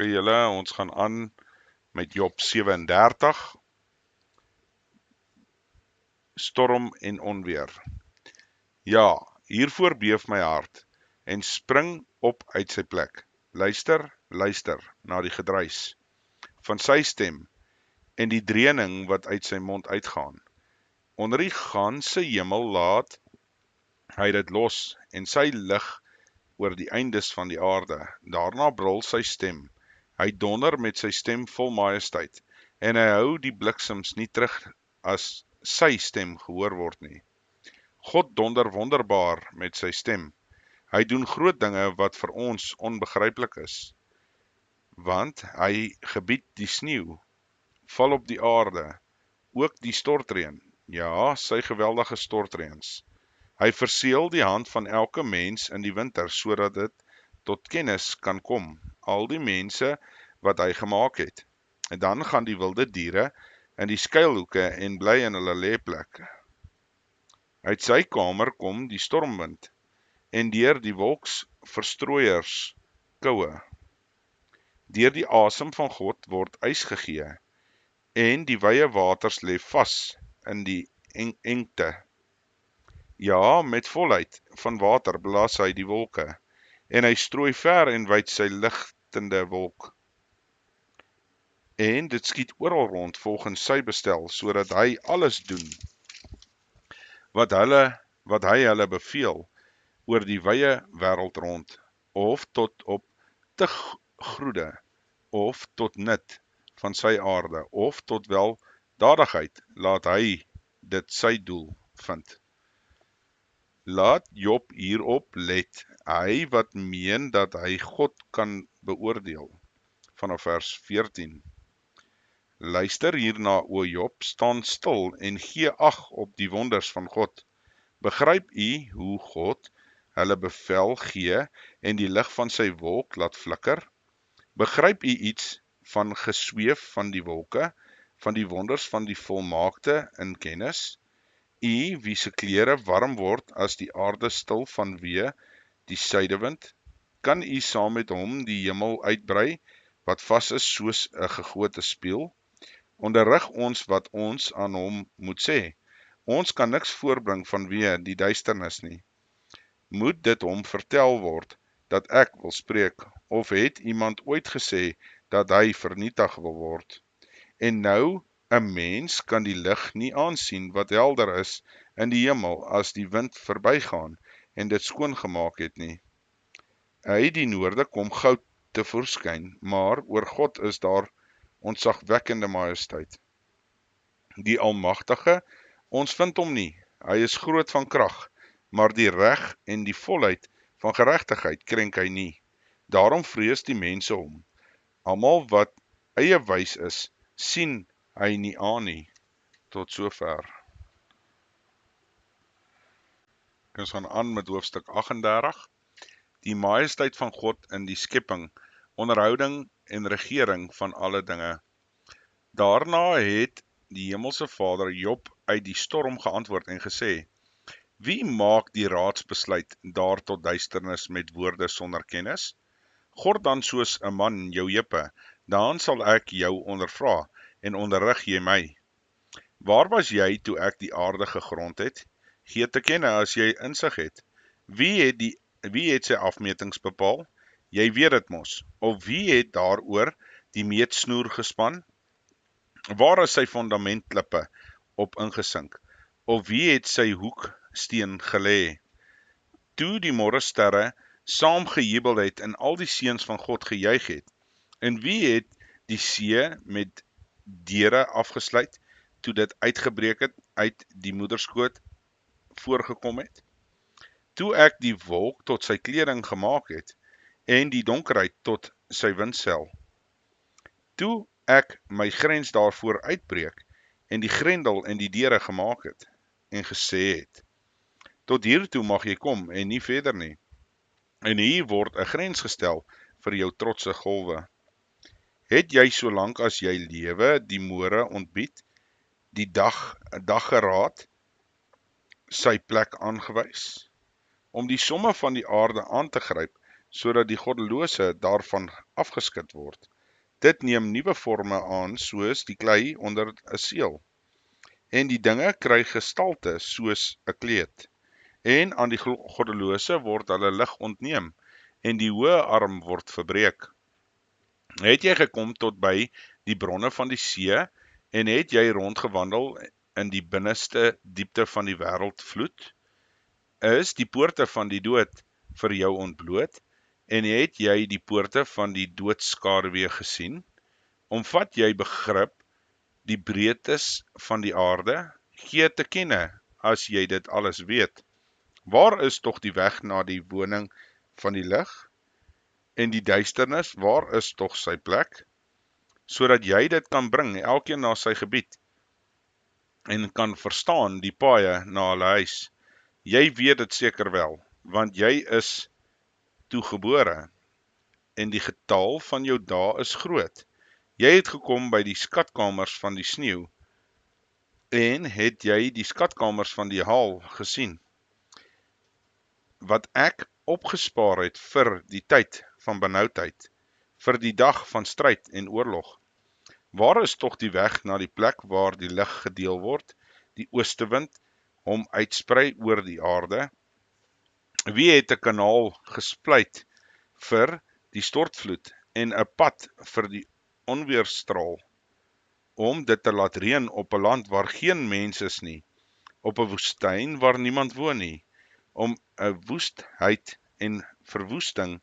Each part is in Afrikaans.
Goeiemorgen julle, ons gaan aan met Job 37, storm en onweer. Ja, hiervoor beef my hart en spring op uit sy plek. Luister, luister na die gedruis van sy stem en die dreuning wat uit sy mond uitgaan. Onder die ganse hemel laat hy dit los en sy lig oor die eindes van die aarde. Daarna brul sy stem. Hy donder met sy stem vol majesteit en hy hou die bliksems nie terug as sy stem gehoor word nie. God donder wonderbaar met sy stem. Hy doen groot dinge wat vir ons onbegryplik is. Want hy gebied die sneeu, val op die aarde, ook die stortreën, ja, sy geweldige stortreëns. Hy verseël die hand van elke mens in die winter, sodat dit tot kennis kan kom, al die mense wat hy gemaak het. En dan gaan die wilde diere in die skuilhoeke en bly in hulle leeplek. Uit sy kamer kom die stormwind, en deur die wolksverstrooiers koue. Deur die asem van God word ys gegee, en die wye waters lê vas in die engte. Ja, met volheid van water blaas hy die wolke, en hy strooi ver en wyd sy ligtende wolk. En dit skiet oral rond volgens sy bestel, sodat hy alles doen, wat hy hulle beveel, oor die wye wêreld rond, of tot op te groede, of tot nut van sy aarde, of tot weldadigheid, laat hy dit sy doel vind. Laat Job hierop let, hy wat meen dat hy God kan beoordeel. Vanaf vers 14. Luister hierna, o Job, staan stil en gee ag op die wonders van God. Begryp u hoe God hulle bevel gee en die lig van sy wolk laat flikker? Begryp u iets van gesweef van die wolke, van die wonders van die volmaakte in kennis? U wie se klere warm word as die aarde stil vanweë die suidewind, kan u saam met hom die hemel uitbrei, wat vas is soos 'n gegote spieël? Onderrig ons wat ons aan hom moet sê. Ons kan niks voorbring vanweë die duisternis nie. Moet dit hom vertel word, dat ek wil spreek, of het iemand ooit gesê, dat hy vernietig wil word? En nou, 'n mens kan die lig nie aansien wat helder is in die hemel as die wind verbygaan en dit skoongemaak het nie. Uit die noorde kom goud tevoorskyn, maar oor God is daar ontzagwekkende majesteit. Die Almagtige, ons vind hom nie, hy is groot van krag, maar die reg en die volheid van geregtigheid krenk hy nie. Daarom vrees die mense hom. Almal wat eie wys is, sien hy nie aan nie. Tot sover. Ons gaan aan met hoofstuk 38. Die majesteit van God in die skepping, onderhouding en regering van alle dinge. Daarna het die hemelse Vader Job uit die storm geantwoord en gesê: Wie maak die raadsbesluit daar tot duisternis met woorde sonder kennis? Gord dan soos 'n man jou heupe, dan sal ek jou ondervra en onderrig jy my. Waar was jy toe ek die aarde gegrond het? Gee te kenne as jy insig het. Wie het sy afmetings bepaal? Jy weet dit mos. Of wie het daaroor die meetsnoer gespan? Waar is sy fundamentklippe op ingesink? Of wie het sy hoeksteen gelê? Toe die môresterre saam gejubel het en al die seuns van God gejuig het. En wie het die see met deure afgesluit, toe dit uitgebreek het uit die moederskoot voorgekom het? Toe ek die wolk tot sy kleding gemaak het, en die donkerheid tot sy windseil. Toe ek my grens daarvoor uitbreek, en die grendel en die deure gemaak het, en gesê het, tot hiertoe mag jy kom, en nie verder nie. En hier word 'n grens gestel vir jou trotse golwe. Het jy solank as jy lewe die môre ontbied, die daggeraad sy plek aangewys, om die somme van die aarde aan te gryp, sodat die goddelose daarvan afgeskit word? Dit neem nuwe vorme aan soos die klei onder 'n seël. En die dinge kry gestalte soos 'n kleed. En aan die goddelose word hulle lig ontneem, en die hoë arm word verbreek. Het jy gekom tot by die bronne van die see, en het jy rondgewandel in die binneste diepte van die wêreldvloed? Is die poorte van die dood vir jou ontbloot, en het jy die poorte van die doodskaduwee gesien? Omvat jy begrip die breedtes van die aarde? Gee te kenne as jy dit alles weet. Waar is tog die weg na die woning van die lig? En die duisternis, waar is tog sy plek? Sodat jy dit kan bring, elkeen na sy gebied, en kan verstaan die paaie na hulle huis. Jy weet dit seker wel, want jy is toegebore, en die getal van jou dae is groot. Jy het gekom by die skatkamers van die sneeu, en het jy die skatkamers van die haal gesien, wat ek opgespaar het vir die tyd van benoudheid, vir die dag van stryd en oorlog. Waar is tog die weg na die plek waar die lig gedeel word, die oostewind hom uitsprei oor die aarde? Wie het 'n kanaal gespleit vir die stortvloed en 'n pad vir die onweerstraal, om dit te laat reën op 'n land waar geen mens is nie, op 'n woestyn waar niemand woon nie, om 'n woestheid en verwoesting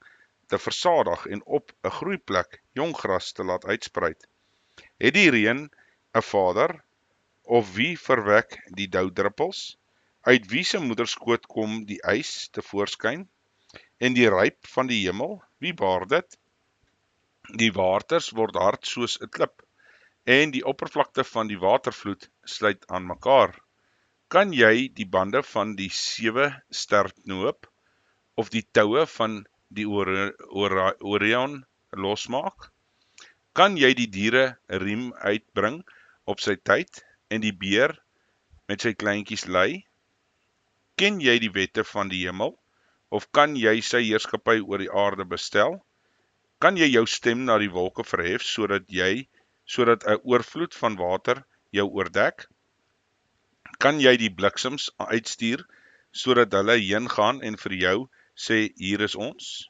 te versadig en op 'n groeiplek jong gras te laat uitsprei? Het die reën 'n vader, of wie verwek die doudruppels? Uit wie se moederskoot kom die ys tevoorskyn? En die ryp van die hemel, wie baar dit? Die waters word hard soos 'n klip, en die oppervlakte van die watervloed sluit aan mekaar. Kan jy die bande van die 7 sterknoop, of die toue van die Orion losmaak? Kan jy die diere riem uitbring op sy tyd, en die beer met sy kleintjies lei? Ken jy die wette van die hemel, of kan jy sy heerskappy oor die aarde bestel? Kan jy jou stem na die wolke verhef, sodat 'n oorvloed van water jou oordek? Kan jy die bliksems uitstuur, sodat hulle heen gaan en vir jou sê, hier is ons?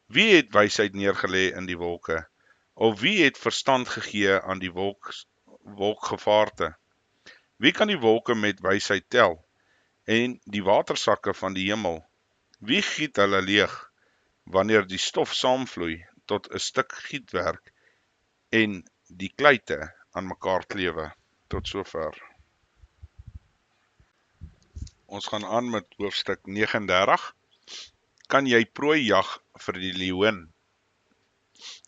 Wie het wysheid neergelê in die wolke? Of wie het verstand gegee aan die wolkgevaarte? Wie kan die wolke met wysheid tel, en die watersakke van die hemel? Wie giet hulle leeg, wanneer die stof saamvloei tot 'n stuk gietwerk, en die kluite aan mekaar klewe? Tot sover. Ons gaan aan met hoofstuk 39. Kan jy prooi jag vir die leeuwin,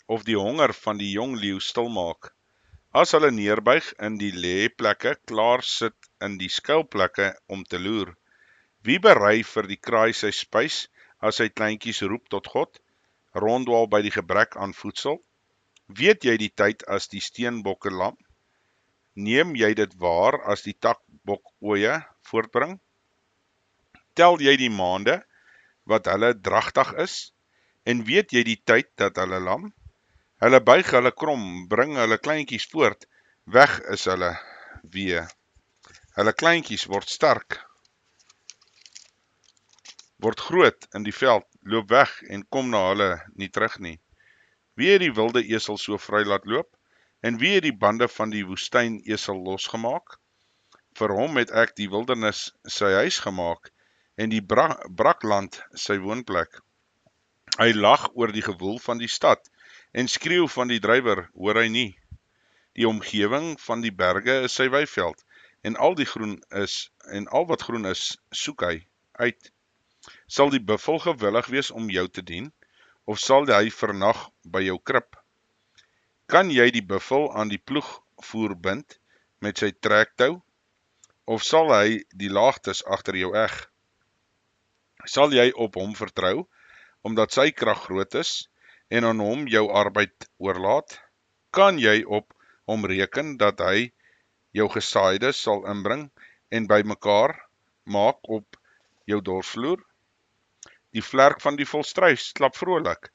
of die honger van die jong leeu stilmaak? As hulle neerbuig in die leeplekke, klaar sit in die skuilplekke om te loer. Wie berei vir die kraai sy spys, as hy kleintjies roep tot God, ronddwaal by die gebrek aan voedsel? Weet jy die tyd as die steenbokke lam? Neem jy dit waar as die takbok oeye voortbring? Tel jy die maande wat hulle dragtig is, en weet jy die tyd dat hulle lam? Hulle buig hulle krom, bring hulle kleintjies voort, weg is hulle wee. Hulle kleintjies word sterk, word groot in die veld, loop weg en kom na hulle nie terug nie. Wie het die wilde esel so vry laat loop, en wie het die bande van die woestyn esel losgemaak? Vir hom het ek die wildernis sy huis gemaak, en die brakland sy woonplek. Hy lag oor die gewoel van die stad, en skreeu van die drywer, hoor hy nie? Die omgewing van die berge is sy weiveld, en al wat groen is, soek hy uit. Sal die buffel gewillig wees om jou te dien, of sal hy vernag by jou krib? Kan jy die buffel aan die ploegvoer bind met sy trektou, of sal hy die laagtes agter jou eg? Sal jy op hom vertrou, omdat sy krag groot is, en aan hom jou arbeid oorlaat? Kan jy op hom reken, dat hy jou gesaaide sal inbring, en bymekaar maak op jou dorsvloer? Die vlerk van die volstruis klap vrolik,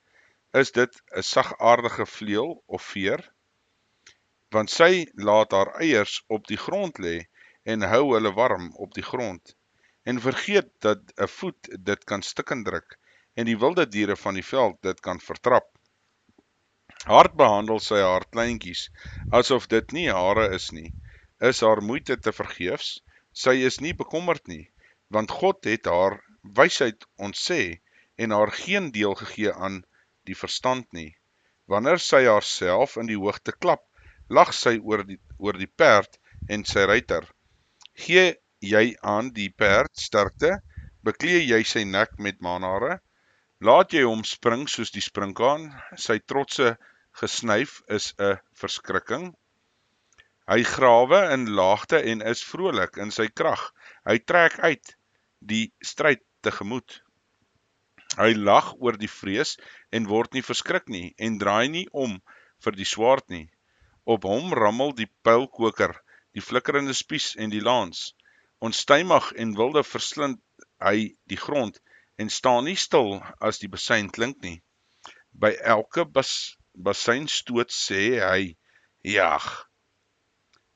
Is dit 'n sagaardige vleuel of veer? Want sy laat haar eiers op die grond lê en hou hulle warm op die grond. En vergeet dat 'n voet dit kan stikken druk en die wilde diere van die veld dit kan vertrap. Hard behandel sy haar kleintjies, asof dit nie hare is nie. Is haar moeite te vergeefs? Sy is nie bekommerd nie, want God het haar wysheid ontsê en haar geen deel gegee aan die verstand nie. Wanneer sy haarself in die hoogte klap, lag sy oor die perd en sy ruiter. Gee jy aan die perd sterkte, beklee jy sy nek met manhare, laat jy hom spring soos die springkaan, sy trotse gesnyf is 'n verskrikking. Hy grawe in laagte en is vrolik in sy krag. Hy trek uit die stryd tegemoet. Hy lag oor die vrees en word nie verskrik nie en draai nie om vir die swaard nie. Op hom rammel die pylkoker, die flikkerende spies en die laans. Onstuimig en wilde verslind hy die grond en staan nie stil as die basyn klink nie. By elke basynstoot sê hy, jag.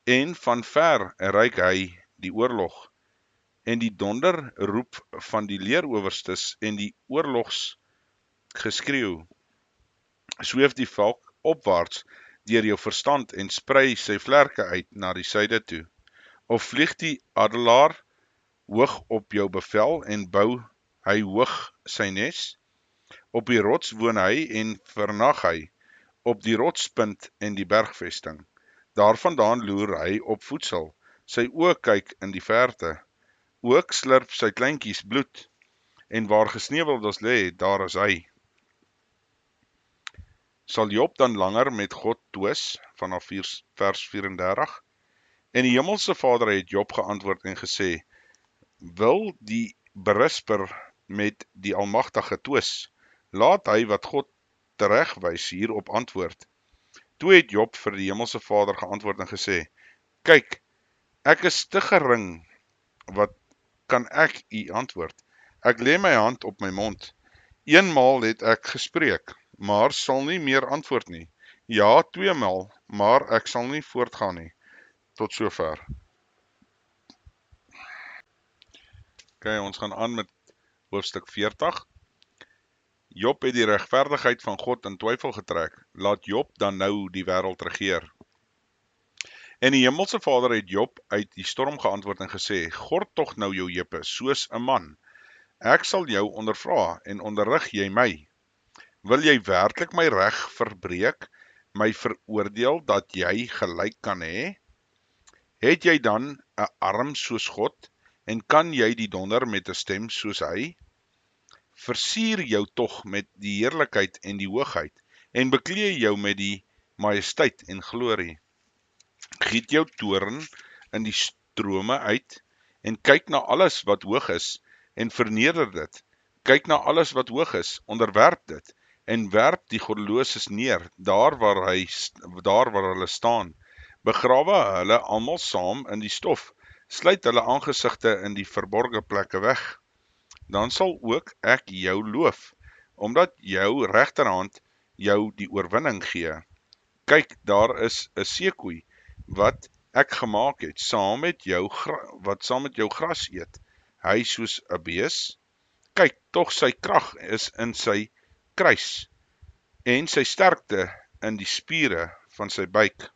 En van ver ruik hy die oorlog. En die donder roep van die leerowerstes en die oorlogsgeskreeu. Sweef die valk opwaarts deur jou verstand en sprei sy vlerke uit na die suide toe. Of vlieg die adelaar hoog op jou bevel en bou hy hoog sy nes? Op die rots woon hy en vernag hy, op die rotspunt en die bergvesting. Daarvandaan loer hy op voedsel, sy oë kyk in die verte. Ook slurp sy kleintjies bloed, en waar gesneuweldes lê, daar is hy. Sal Job dan langer met God twis, vanaf vers 34? En die hemelse Vader het Job geantwoord en gesê, wil die berisper met die Almagtige twis? Laat hy wat God teregwys hierop antwoord. Toe het Job vir die hemelse Vader geantwoord en gesê, kyk, ek is te gering, wat kan ek u antwoord? Ek lê my hand op my mond. Eenmaal het ek gespreek, maar sal nie meer antwoord nie. Ja, 2 maal, maar ek sal nie voortgaan nie. Tot sover. Okay, ons gaan aan met hoofstuk 40. Job het die regverdigheid van God in twyfel getrek. Laat Job dan nou die wêreld regeer. En die hemelse Vader het Job uit die storm geantwoord en gesê, gord tog nou jou heupe, soos 'n man. Ek sal jou ondervra en onderrig jy my. Wil jy werklik my reg verbreek, my veroordeel dat jy gelyk kan hê? Het jy dan 'n arm soos God en kan jy die donder met 'n stem soos hy? Versier jou tog met die heerlikheid en die hoogheid en beklee jou met die majesteit en glorie. Giet jou toorn in die strome uit en kyk na alles wat hoog is en verneder dit. Kyk na alles wat hoog is, onderwerp dit en werp die goddeloses neer, daar waar hulle staan. Begrawe hulle almal saam in die stof, sluit hulle aangesigte in die verborge plekke weg. Dan sal ook ek jou loof, omdat jou regterhand jou die oorwinning gee. Kyk, daar is 'n seekoei wat ek gemaak het, wat saam met jou gras eet. Hy soos 'n bees. Kyk, tog sy krag is in sy kruis en sy sterkte in die spiere van sy buik.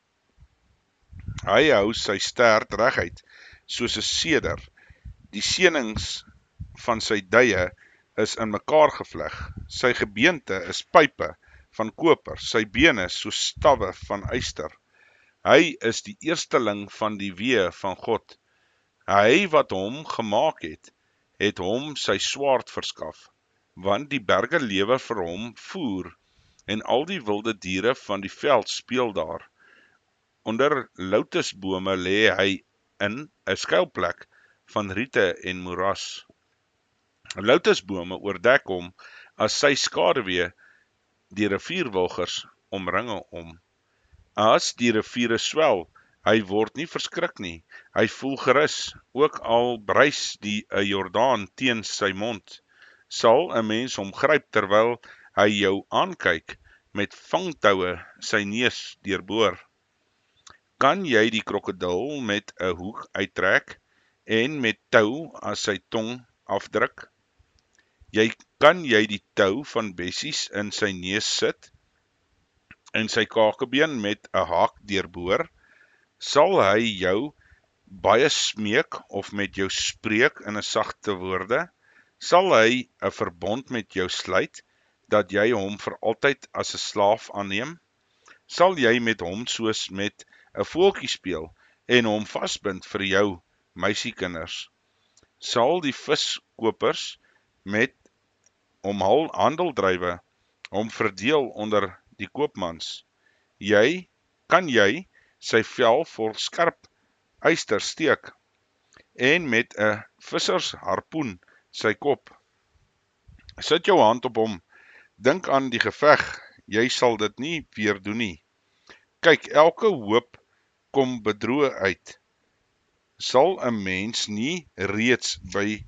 Hy hou sy stert reguit soos 'n seder. Die seenings van sy duie is in mekaar gevleg. Sy gebeente is pype van koper, sy bene soos stawwe van yster. Hy is die eersteling van die wee van God. Hy wat hom gemaak het hom sy swaard verskaf, want die berge lewe vir hom voer, en al die wilde diere van die veld speel daar. Onder lotusbome lê hy in 'n skuilplek van riete en moeras. Lotusbome oordek hom as sy skaduwee, die rivierwilgers omringe hom. As die riviere swel, hy word nie verskrik nie, hy voel gerus, ook al brys die Jordaan teen sy mond. Sal 'n mens hom gryp terwyl hy jou aankyk, met vangtoue sy neus deurboor? Kan jy die krokodil met 'n hoek uittrek en met tou as sy tong afdruk? Kan jy die tou van Bessies in sy neus sit en sy kakebeen met 'n haak deurboor? Sal hy jou baie smeek of met jou spreek in 'n sagte woorde? Sal hy 'n verbond met jou sluit, dat jy hom vir altyd as 'n slaaf aanneem? Sal jy met hom soos met 'n voeltjie speel en hom vasbind vir jou meisiekinders? Sal die viskopers met hom handel drywe, hom verdeel onder die koopmans? Kan jy sy vel vol skerp yster steek en met 'n vissersharpoen sy kop? Sit jou hand op hom, dink aan die geveg, jy sal dit nie weer doen nie. Kyk, elke hoop kom bedroe uit. Sal 'n mens nie reeds by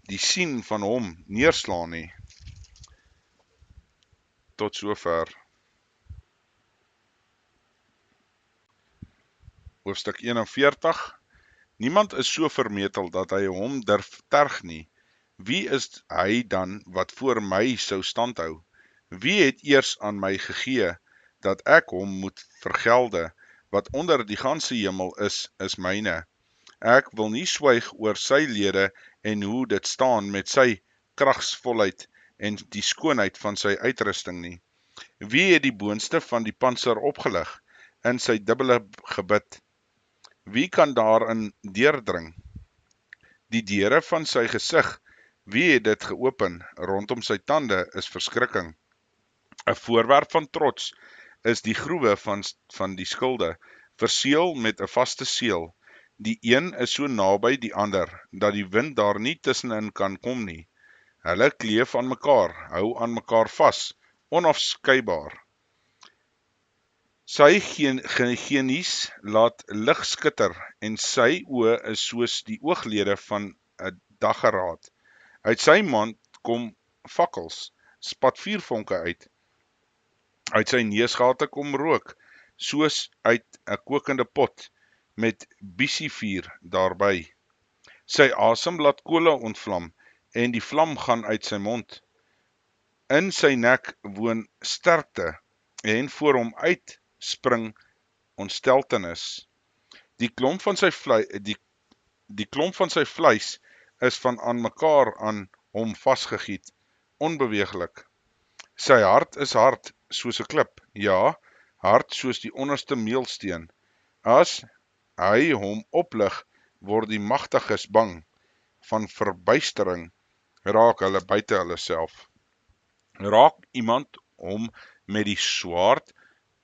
die sien van hom neerslaan nie? Tot sover. Hoofstuk 41. Niemand is so vermetel dat hy hom durf terg nie. Wie is hy dan wat voor my sou standhou? Wie het eers aan my gegee, dat ek hom moet vergelde? Wat onder die ganse hemel is myne. Ek wil nie swyg oor sy lede en hoe dit staan met sy kragsvolheid en die skoonheid van sy uitrusting nie. Wie het die boonste van die pantser opgelig in sy dubbele gebit? Wie kan daarin deurdring? Die deure van sy gesig, wie het dit geopen? Rondom sy tande is verskrikking. 'n Voorwerp van trots is die groewe van die skilde, verseël met 'n vaste seël. Die een is so naby die ander, dat die wind daar nie tussenin kan kom nie. Hulle kleef aan mekaar, hou aan mekaar vas, onafskeibaar. Sy genies laat lig skitter, en sy oë is soos die ooglede van 'n dageraad. Uit sy mond kom fakkels, spat vuurvonke uit. Uit sy neusgate kom rook, soos uit 'n kokende pot, met biesie-vuur daarby. Sy asem laat kole ontvlam, en die vlam gaan uit sy mond. In sy nek woon sterkte, en voor hom uit spring ontsteltenis. Die klomp van sy vleis is van aan mekaar aan hom vasgegiet, onbeweeglik. Sy hart is hard soos 'n klip, ja, hard soos die onderste meelsteen. As hy hom oplig, word die magtiges bang. Van verbuistering raak hulle buite hulle self. Raak iemand hom met die swaard,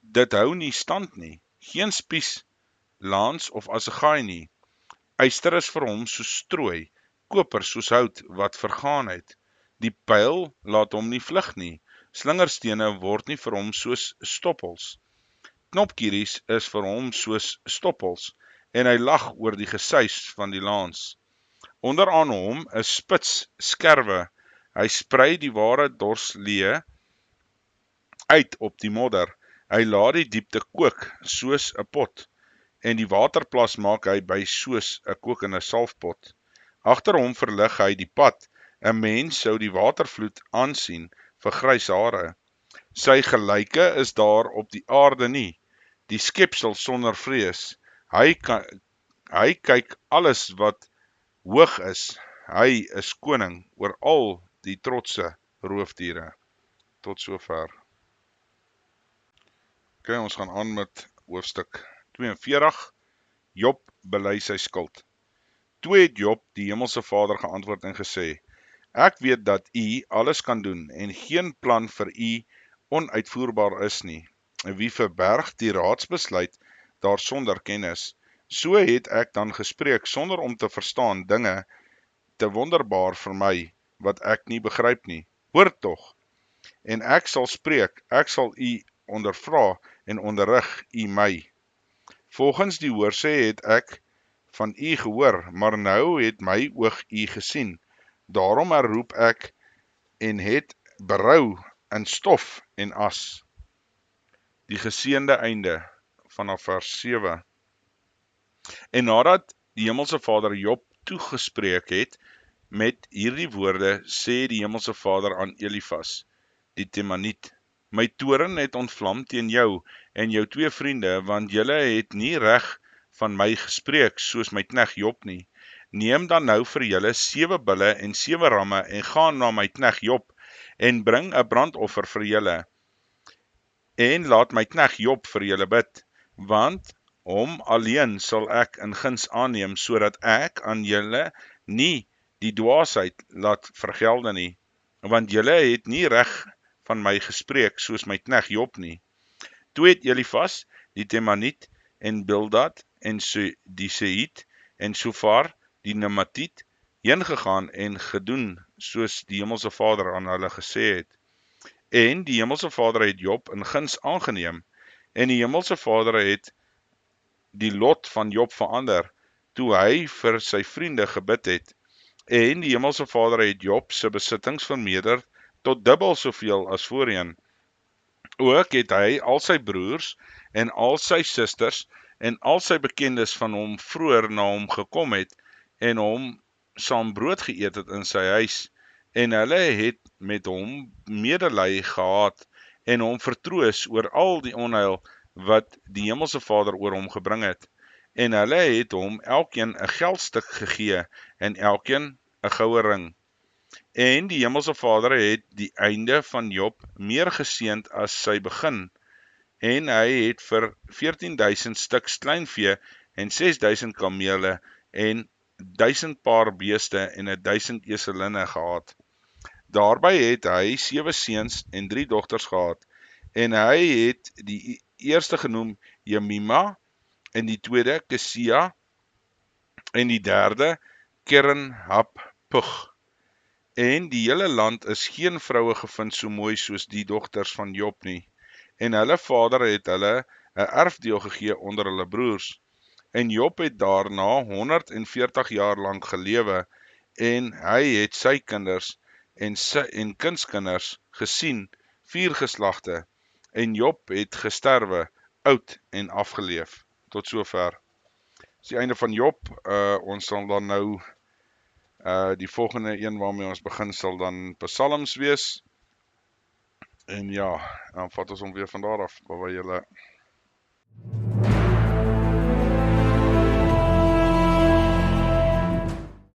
dit hou nie stand nie. Geen spies, lans of assegaai nie. Yster is vir hom soos strooi, koper soos hout wat vergaan het. Die pyl laat hom nie vlug nie. Slingerstene word nie vir hom soos stoppels. Knopkieries is vir hom soos stoppels, en hy lag oor die gesuis van die lans. Onderaan hom is spits skerwe, hy sprei die ware dorslee uit op die modder, hy laat die diepte kook soos 'n pot, en die waterplas maak hy by soos 'n kokende salfpot. Agter hom verlig hy die pad, 'n mens sou die watervloed aansien vir grys hare. Sy gelyke is daar op die aarde nie, die skepsel sonder vrees. Hy kyk alles wat hoog is, hy is koning oor al die trotse roofdiere. Tot sover. Okay, ons gaan aan met hoofstuk 42. Job bely sy skuld. Toe het Job die hemelse Vader geantwoord en gesê: Ek weet dat U alles kan doen en geen plan vir U onuitvoerbaar is nie. Wie verberg die raadsbesluit daar sonder kennis? So het ek dan gespreek sonder om te verstaan, dinge te wonderbaar vir my wat ek nie begryp nie. Hoor tog, en ek sal spreek, ek sal U ondervra en onderrig U my. Volgens die hoorsê het ek van U gehoor, maar nou het my oog U gesien. Daarom herroep ek en het berou in stof en as. Die geseënde einde vanaf vers 7. En nadat die Hemelse Vader Job toegespreek het met hierdie woorde, sê die Hemelse Vader aan Elifas, die Temaniet: My toorn het ontvlam teen jou en jou 2 vriende, want julle het nie reg van my gespreek soos my knegt Job nie. Neem dan nou vir julle 7 bulle en 7 ramme en gaan na my knegt Job en bring 'n brandoffer vir julle. En laat my knegt Job vir julle bid, want hom alleen sal ek in guns aanneem, sodat ek aan julle nie die dwaasheid laat vergelde nie, want julle het nie reg van my gespreek soos my knegt Job nie. Toe het Elifas, die Temaniet, en Bildad, en die Seït, en Sofar, die Nematiet, heen gegaan en gedoen, soos die Hemelse Vader aan hulle gesê het. En die Hemelse Vader het Job in guns aangeneem, en die Hemelse Vader het die lot van Job verander, toe hy vir sy vriende gebid het. En die Hemelse Vader het Job se besittings vermeerder tot dubbel soveel as voorheen. Ook het hy al sy broers en al sy susters en al sy bekendes van hom vroeër na hom gekom het en hom saam brood geëet het in sy huis, en hulle het met hom medelee gehad en hom vertroos oor al die onheil wat die Hemelse Vader oor hom gebring het. En hulle het hom elkeen 'n geldstuk gegee en elkeen 'n goue ring. En die Hemelse Vader het die einde van Job meer geseënd as sy begin, en hy het vir 14.000 stuks kleinvee en 6.000 kamele en 1.000 paar beeste en 1.000 eselinne gehad. Daarby het hy 7 seuns en 3 dogters gehad, en hy het die eerste genoem Jemima, en die tweede Kesia, en die derde Keren-Happuch. En die hele land is geen vroue gevind so mooi soos die dogters van Job nie, en hulle vader het hulle 'n erfdeel gegee onder hulle broers. En Job het daarna 140 jaar lank gelewe, en hy het sy kinders en kindskinders gesien, 4 geslagte, en Job het gesterwe, oud en afgeleef. Tot sover. Dis die einde van Job. Ons sal dan nou die volgende een waarmee ons begin sal dan Psalms wees. En ja, dan vat ons hom weer van daar af. Bye bye julle.